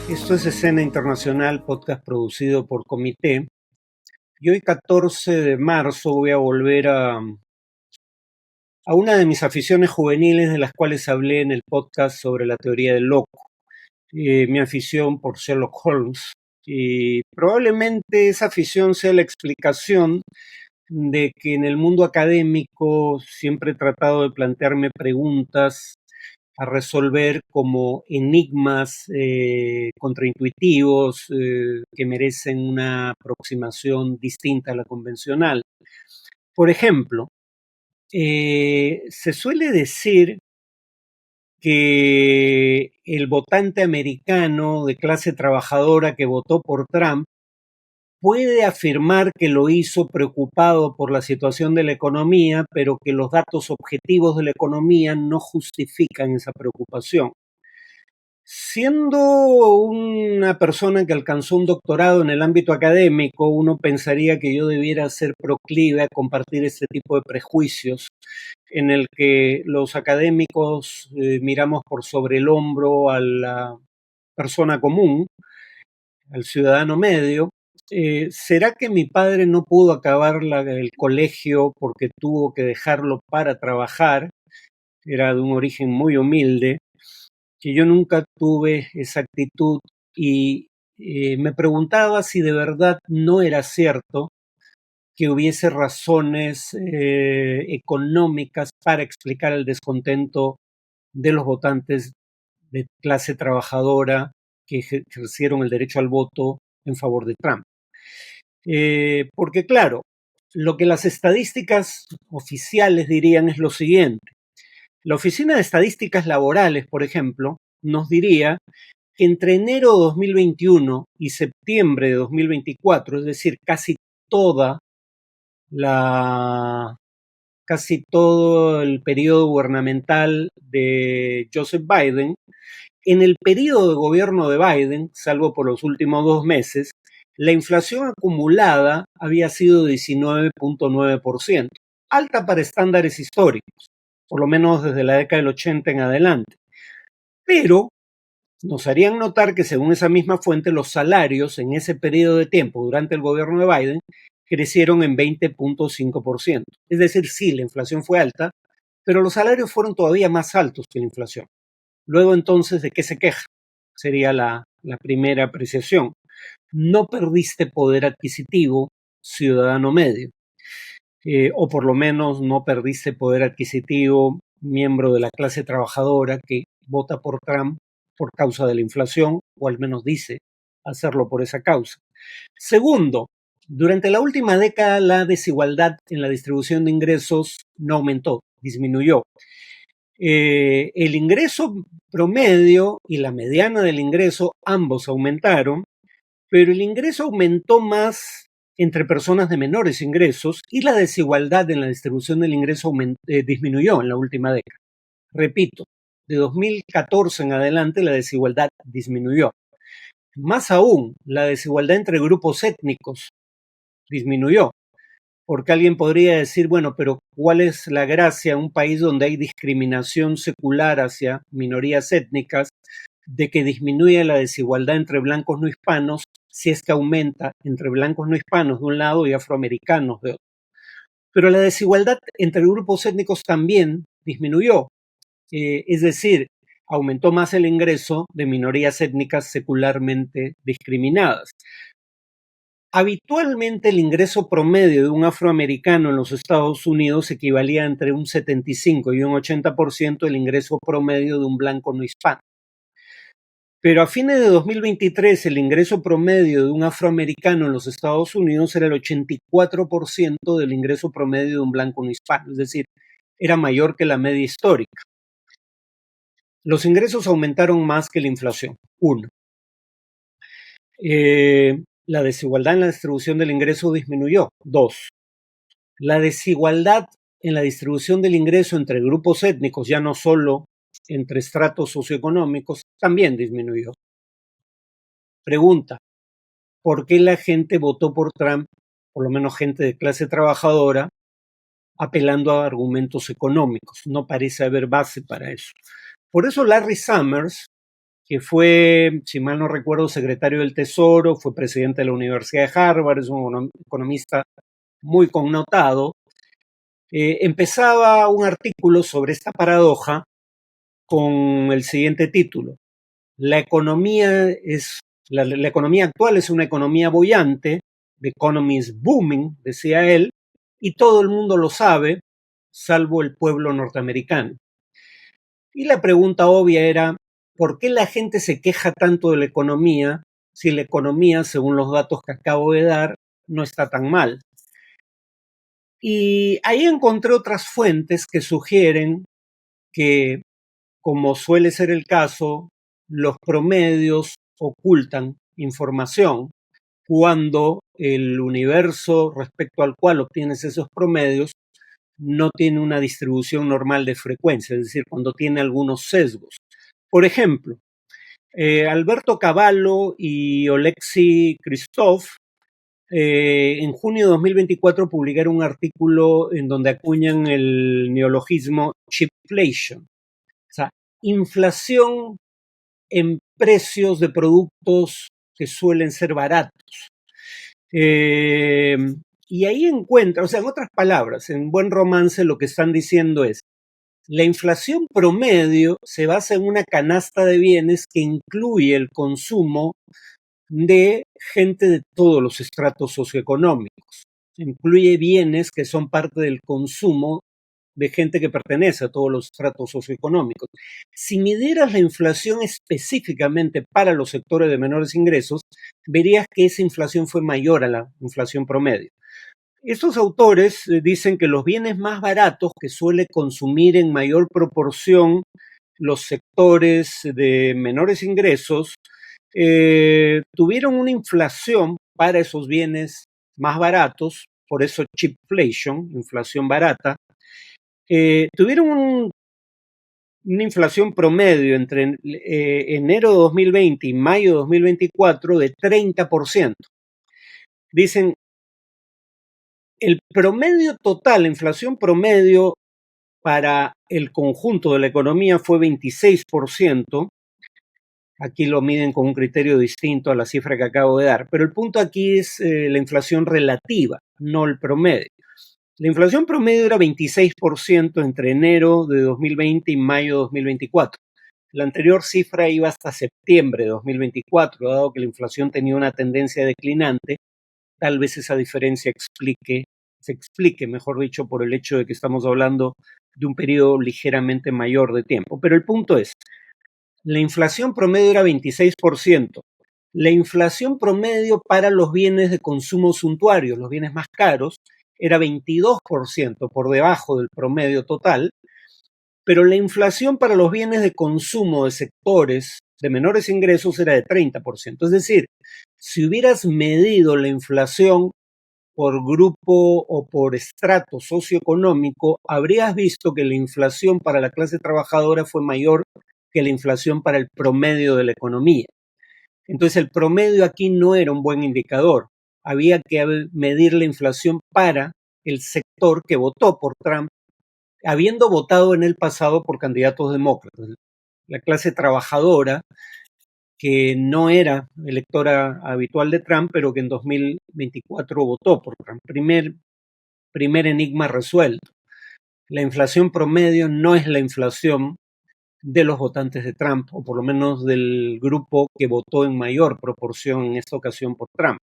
Esto es Escena Internacional, podcast producido por Comité. Y hoy, 14 de marzo, voy a volver a una de mis aficiones juveniles de las cuales hablé en el podcast sobre la teoría del loco. Mi afición por Sherlock Holmes. Y probablemente esa afición sea la explicación de que en el mundo académico siempre he tratado de plantearme preguntas a resolver como enigmas contraintuitivos que merecen una aproximación distinta a la convencional. Por ejemplo, se suele decir que el votante americano de clase trabajadora que votó por Trump puede afirmar que lo hizo preocupado por la situación de la economía, pero que los datos objetivos de la economía no justifican esa preocupación. Siendo una persona que alcanzó un doctorado en el ámbito académico, uno pensaría que yo debiera ser proclive a compartir este tipo de prejuicios en el que los académicos miramos por sobre el hombro a la persona común, al ciudadano medio. ¿Será que mi padre no pudo acabar el colegio porque tuvo que dejarlo para trabajar? Era de un origen muy humilde, que yo nunca tuve esa actitud y me preguntaba si de verdad no era cierto que hubiese razones económicas para explicar el descontento de los votantes de clase trabajadora que ejercieron el derecho al voto en favor de Trump. Porque claro, lo que las estadísticas oficiales dirían es lo siguiente. La Oficina de Estadísticas Laborales, por ejemplo, nos diría que entre enero de 2021 y septiembre de 2024, es decir, casi todo el periodo gubernamental de Joseph Biden, en el periodo de gobierno de Biden, salvo por los últimos 2 meses, la inflación acumulada había sido de 19.9%, alta para estándares históricos, por lo menos desde la década del 80 en adelante. Pero nos harían notar que según esa misma fuente, los salarios en ese periodo de tiempo, durante el gobierno de Biden, crecieron en 20.5%. Es decir, sí, la inflación fue alta, pero los salarios fueron todavía más altos que la inflación. Luego entonces, ¿de qué se queja? Sería la primera apreciación. No perdiste poder adquisitivo, ciudadano medio, o por lo menos no perdiste poder adquisitivo, miembro de la clase trabajadora que vota por Trump por causa de la inflación, o al menos dice hacerlo por esa causa. Segundo, durante la última década la desigualdad en la distribución de ingresos no aumentó, disminuyó. El ingreso promedio y la mediana del ingreso ambos aumentaron, pero el ingreso aumentó más entre personas de menores ingresos y la desigualdad en la distribución del ingreso disminuyó en la última década. Repito, de 2014 en adelante la desigualdad disminuyó. Más aún, la desigualdad entre grupos étnicos disminuyó, porque alguien podría decir, bueno, pero ¿cuál es la gracia en un país donde hay discriminación secular hacia minorías étnicas de que disminuye la desigualdad entre blancos no hispanos si es que aumenta entre blancos no hispanos de un lado y afroamericanos de otro? Pero la desigualdad entre grupos étnicos también disminuyó, es decir, aumentó más el ingreso de minorías étnicas secularmente discriminadas. Habitualmente el ingreso promedio de un afroamericano en los Estados Unidos equivalía entre un 75 y un 80% del ingreso promedio de un blanco no hispano. Pero a fines de 2023 el ingreso promedio de un afroamericano en los Estados Unidos era el 84% del ingreso promedio de un blanco no hispano, es decir, era mayor que la media histórica. Los ingresos aumentaron más que la inflación. Uno. La desigualdad en la distribución del ingreso disminuyó. Dos. La desigualdad en la distribución del ingreso entre grupos étnicos, ya no solo entre estratos socioeconómicos, también disminuyó. Pregunta, ¿por qué la gente votó por Trump, por lo menos gente de clase trabajadora, apelando a argumentos económicos? No parece haber base para eso. Por eso Larry Summers, que fue, si mal no recuerdo, secretario del Tesoro, fue presidente de la Universidad de Harvard, es un economista muy connotado, empezaba un artículo sobre esta paradoja con el siguiente título: la economía la economía actual es una economía boyante, the economy is booming, decía él, y todo el mundo lo sabe, salvo el pueblo norteamericano. Y la pregunta obvia era, ¿por qué la gente se queja tanto de la economía si la economía, según los datos que acabo de dar, no está tan mal? Y ahí encontré otras fuentes que sugieren que, como suele ser el caso, los promedios ocultan información cuando el universo respecto al cual obtienes esos promedios no tiene una distribución normal de frecuencia, es decir, cuando tiene algunos sesgos. Por ejemplo, Alberto Cavallo y Oleksiy Christoph en junio de 2024 publicaron un artículo en donde acuñan el neologismo cheapflation, o sea, inflación en precios de productos que suelen ser baratos. Y ahí encuentra, o sea, en otras palabras, en buen romance lo que están diciendo es, la inflación promedio se basa en una canasta de bienes que incluye el consumo de gente de todos los estratos socioeconómicos. Incluye bienes que son parte del consumo de gente que pertenece a todos los estratos socioeconómicos. Si midieras la inflación específicamente para los sectores de menores ingresos, verías que esa inflación fue mayor a la inflación promedio. Estos autores dicen que los bienes más baratos que suele consumir en mayor proporción los sectores de menores ingresos tuvieron una inflación para esos bienes más baratos, por eso cheapflation, inflación barata, tuvieron una inflación promedio entre enero de 2020 y mayo de 2024 de 30%. Dicen, el promedio total, la inflación promedio para el conjunto de la economía fue 26%. Aquí lo miden con un criterio distinto a la cifra que acabo de dar, pero el punto aquí es la inflación relativa, no el promedio. La inflación promedio era 26% entre enero de 2020 y mayo de 2024. La anterior cifra iba hasta septiembre de 2024, dado que la inflación tenía una tendencia declinante. Tal vez esa diferencia se explique, mejor dicho, por el hecho de que estamos hablando de un periodo ligeramente mayor de tiempo. Pero el punto es, la inflación promedio era 26%. La inflación promedio para los bienes de consumo suntuario, los bienes más caros, era 22% por debajo del promedio total, pero la inflación para los bienes de consumo de sectores de menores ingresos era de 30%. Es decir, si hubieras medido la inflación por grupo o por estrato socioeconómico, habrías visto que la inflación para la clase trabajadora fue mayor que la inflación para el promedio de la economía. Entonces el promedio aquí no era un buen indicador. Había que medir la inflación para el sector que votó por Trump, habiendo votado en el pasado por candidatos demócratas. La clase trabajadora, que no era electora habitual de Trump, pero que en 2024 votó por Trump. Primer enigma resuelto. La inflación promedio no es la inflación de los votantes de Trump, o por lo menos del grupo que votó en mayor proporción en esta ocasión por Trump.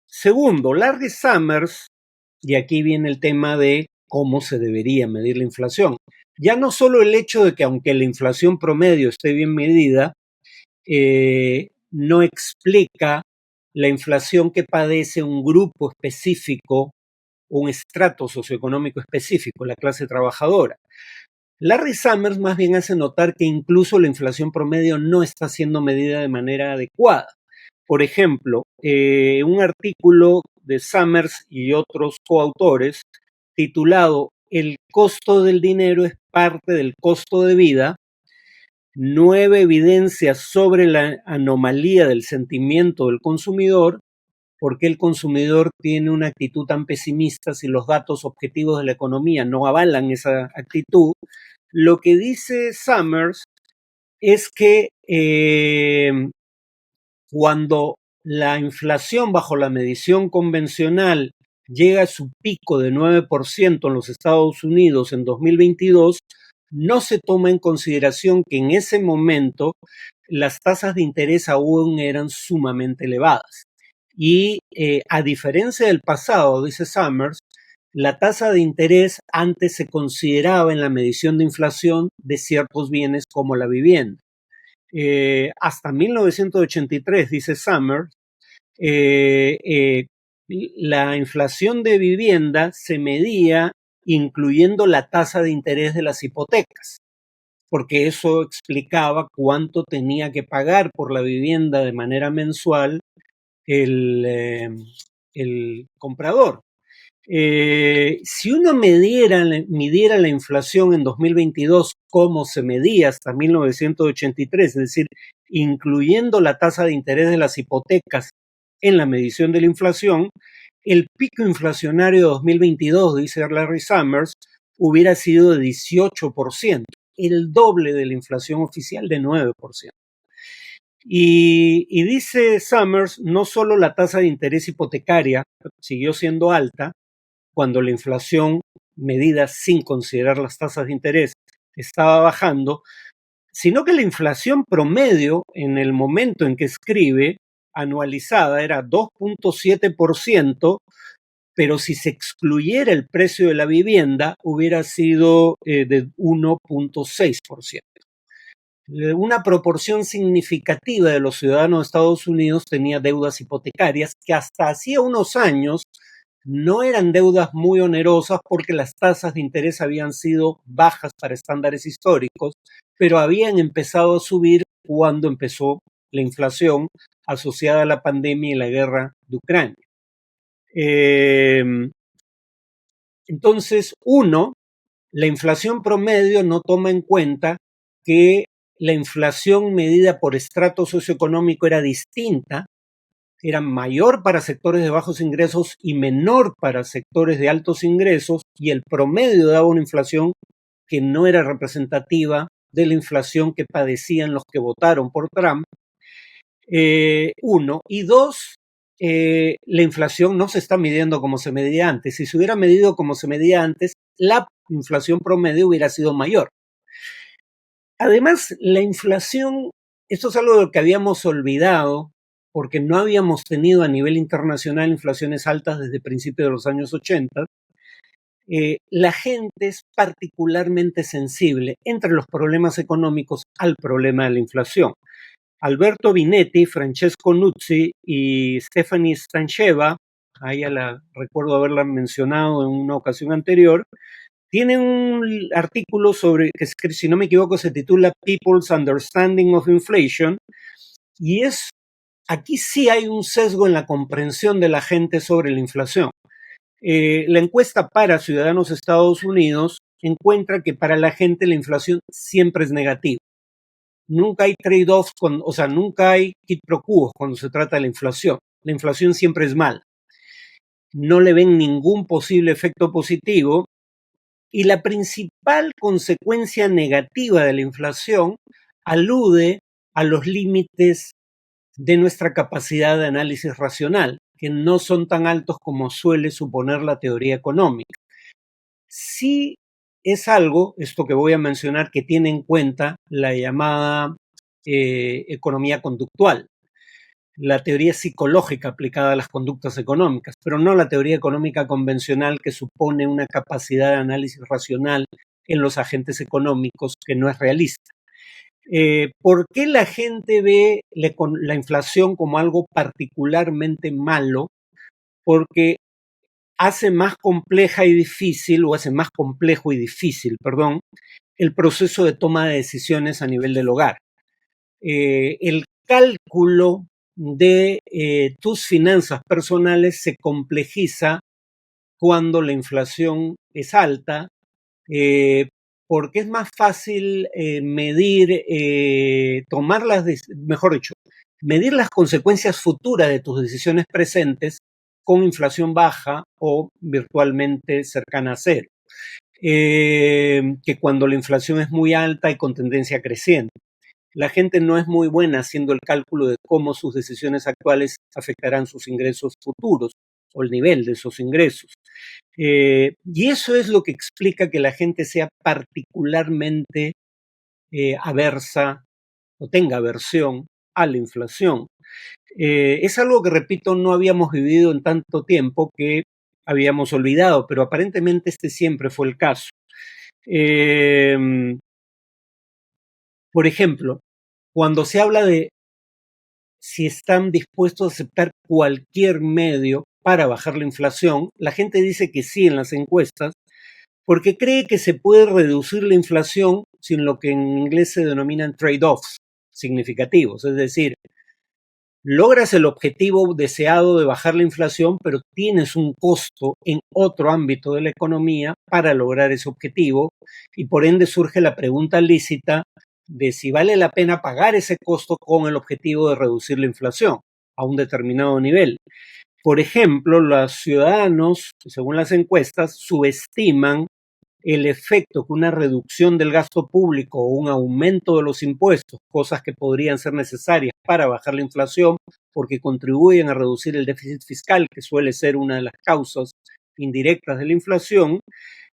Segundo, Larry Summers, y aquí viene el tema de cómo se debería medir la inflación. Ya no solo el hecho de que aunque la inflación promedio esté bien medida, no explica la inflación que padece un grupo específico, un estrato socioeconómico específico, la clase trabajadora. Larry Summers más bien hace notar que incluso la inflación promedio no está siendo medida de manera adecuada. Por ejemplo, un artículo de Summers y otros coautores titulado El costo del dinero es parte del costo de vida, 9 evidencias sobre la anomalía del sentimiento del consumidor, por qué el consumidor tiene una actitud tan pesimista si los datos objetivos de la economía no avalan esa actitud. Lo que dice Summers es que cuando la inflación bajo la medición convencional llega a su pico de 9% en los Estados Unidos en 2022, no se toma en consideración que en ese momento las tasas de interés aún eran sumamente elevadas. Y a diferencia del pasado, dice Summers, la tasa de interés antes se consideraba en la medición de inflación de ciertos bienes como la vivienda. Hasta 1983, dice Summers, la inflación de vivienda se medía incluyendo la tasa de interés de las hipotecas, porque eso explicaba cuánto tenía que pagar por la vivienda de manera mensual el comprador. Si uno midiera la inflación en 2022 como se medía hasta 1983, es decir, incluyendo la tasa de interés de las hipotecas en la medición de la inflación, el pico inflacionario de 2022, dice Larry Summers, hubiera sido de 18%, el doble de la inflación oficial de 9%. Y dice Summers, no solo la tasa de interés hipotecaria siguió siendo alta, cuando la inflación medida sin considerar las tasas de interés estaba bajando, sino que la inflación promedio en el momento en que escribe, anualizada, era 2.7%, pero si se excluyera el precio de la vivienda, hubiera sido de 1.6%. Una proporción significativa de los ciudadanos de Estados Unidos tenía deudas hipotecarias que hasta hacía unos años no eran deudas muy onerosas porque las tasas de interés habían sido bajas para estándares históricos, pero habían empezado a subir cuando empezó la inflación asociada a la pandemia y la guerra de Ucrania. Entonces, la inflación promedio no toma en cuenta que la inflación medida por estrato socioeconómico era distinta, era mayor para sectores de bajos ingresos y menor para sectores de altos ingresos, y el promedio daba una inflación que no era representativa de la inflación que padecían los que votaron por Trump. Uno. Y dos, la inflación no se está midiendo como se medía antes. Si se hubiera medido como se medía antes, la inflación promedio hubiera sido mayor. Además, la inflación, esto es algo de lo que habíamos olvidado, porque no habíamos tenido a nivel internacional inflaciones altas desde principios de los años 80. La gente es particularmente sensible entre los problemas económicos al problema de la inflación. Alberto Binetti, Francesco Nuzzi y Stephanie Stancheva, a ella recuerdo haberla mencionado en una ocasión anterior, tienen un artículo sobre, que si no me equivoco se titula People's Understanding of Inflation, y aquí sí hay un sesgo en la comprensión de la gente sobre la inflación. La encuesta para ciudadanos de Estados Unidos encuentra que para la gente la inflación siempre es negativa. Nunca hay trade-offs, nunca hay quid pro quo cuando se trata de la inflación. La inflación siempre es mala. No le ven ningún posible efecto positivo. Y la principal consecuencia negativa de la inflación alude a los límites de nuestra capacidad de análisis racional, que no son tan altos como suele suponer la teoría económica. Sí es algo, esto que voy a mencionar, que tiene en cuenta la llamada economía conductual, la teoría psicológica aplicada a las conductas económicas, pero no la teoría económica convencional que supone una capacidad de análisis racional en los agentes económicos que no es realista. ¿Por qué la gente ve la inflación como algo particularmente malo? Porque hace más compleja y difícil, o hace más complejo y difícil, el proceso de toma de decisiones a nivel del hogar. El cálculo de tus finanzas personales se complejiza cuando la inflación es alta, porque es más fácil medir las consecuencias futuras de tus decisiones presentes con inflación baja o virtualmente cercana a cero, que cuando la inflación es muy alta y con tendencia creciente. la gente no es muy buena haciendo el cálculo de cómo sus decisiones actuales afectarán sus ingresos futuros o el nivel de esos ingresos. Y eso es lo que explica que la gente sea particularmente aversa o tenga aversión a la inflación. Es algo que, repito, no habíamos vivido en tanto tiempo que habíamos olvidado, pero aparentemente este siempre fue el caso. Por ejemplo, cuando se habla de si están dispuestos a aceptar cualquier medio para bajar la inflación, la gente dice que sí en las encuestas, porque cree que se puede reducir la inflación sin lo que en inglés se denominan trade-offs significativos, es decir, logras el objetivo deseado de bajar la inflación, pero tienes un costo en otro ámbito de la economía para lograr ese objetivo y por ende surge la pregunta lícita de si vale la pena pagar ese costo con el objetivo de reducir la inflación a un determinado nivel. Por ejemplo, los ciudadanos, según las encuestas, subestiman el efecto que una reducción del gasto público o un aumento de los impuestos, cosas que podrían ser necesarias para bajar la inflación, porque contribuyen a reducir el déficit fiscal, que suele ser una de las causas indirectas de la inflación,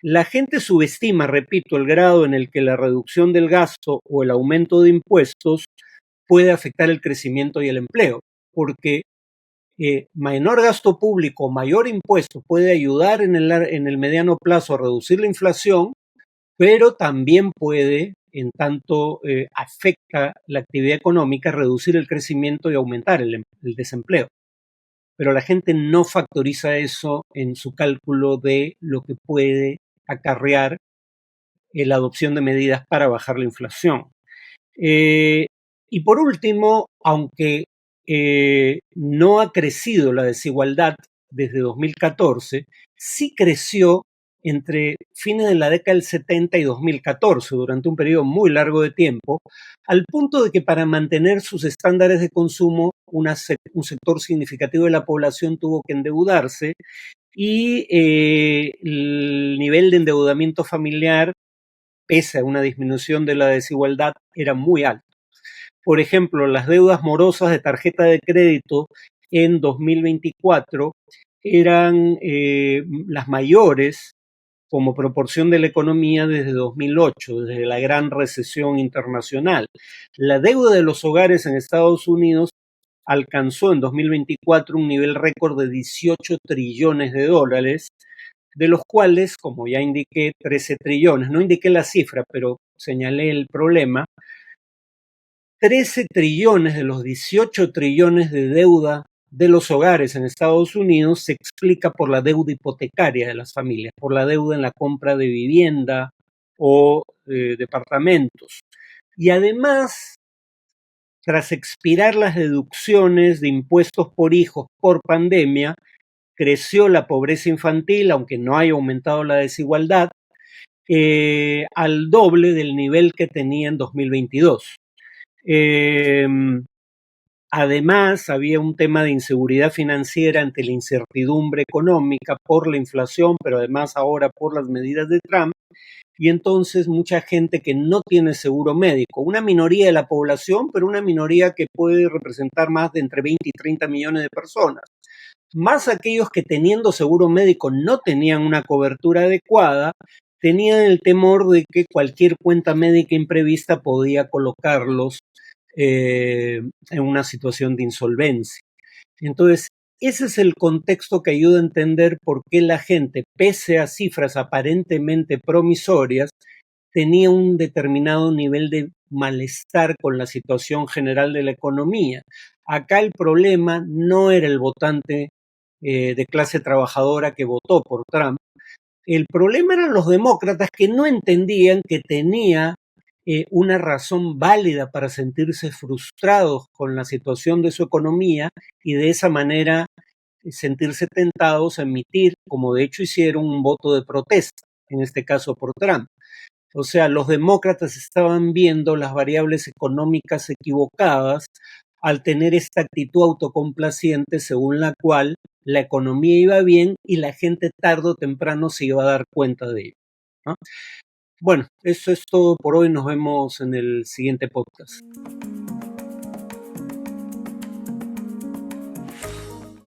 la gente subestima, repito, el grado en el que la reducción del gasto o el aumento de impuestos puede afectar el crecimiento y el empleo, porque menor gasto público, mayor impuesto puede ayudar en el mediano plazo a reducir la inflación, pero también puede, en tanto afecta la actividad económica, reducir el crecimiento y aumentar el desempleo. Pero la gente no factoriza eso en su cálculo de lo que puede acarrear la adopción de medidas para bajar la inflación. Y por último, aunque no ha crecido la desigualdad desde 2014, sí creció entre fines de la década del 70 y 2014, durante un periodo muy largo de tiempo, al punto de que para mantener sus estándares de consumo, un sector significativo de la población tuvo que endeudarse y el nivel de endeudamiento familiar, pese a una disminución de la desigualdad, era muy alto. Por ejemplo, las deudas morosas de tarjeta de crédito en 2024 eran las mayores como proporción de la economía desde 2008, desde la gran recesión internacional. La deuda de los hogares en Estados Unidos alcanzó en 2024 un nivel récord de 18 trillones de dólares, de los cuales, como ya indiqué, 13 trillones, no indiqué la cifra, pero señalé el problema, 13 trillones de los 18 trillones de deuda de los hogares en Estados Unidos se explica por la deuda hipotecaria de las familias, por la deuda en la compra de vivienda o departamentos. Y además, tras expirar las deducciones de impuestos por hijos por pandemia, creció la pobreza infantil, aunque no haya aumentado la desigualdad, al doble del nivel que tenía en 2022. Además, había un tema de inseguridad financiera ante la incertidumbre económica por la inflación, pero además ahora por las medidas de Trump, y entonces mucha gente que no tiene seguro médico, una minoría de la población, pero una minoría que puede representar más de entre 20 y 30 millones de personas, más aquellos que teniendo seguro médico no tenían una cobertura adecuada, tenían el temor de que cualquier cuenta médica imprevista podía colocarlos en una situación de insolvencia. Entonces, ese es el contexto que ayuda a entender por qué la gente, pese a cifras aparentemente promisorias, tenía un determinado nivel de malestar con la situación general de la economía. Acá el problema no era el votante de clase trabajadora que votó por Trump. El problema eran los demócratas que no entendían que tenía una razón válida para sentirse frustrados con la situación de su economía y de esa manera sentirse tentados a emitir, como de hecho hicieron, un voto de protesta, en este caso por Trump. O sea, los demócratas estaban viendo las variables económicas equivocadas al tener esta actitud autocomplaciente según la cual la economía iba bien y la gente tarde o temprano se iba a dar cuenta de ello, ¿no? Bueno, eso es todo por hoy. Nos vemos en el siguiente podcast.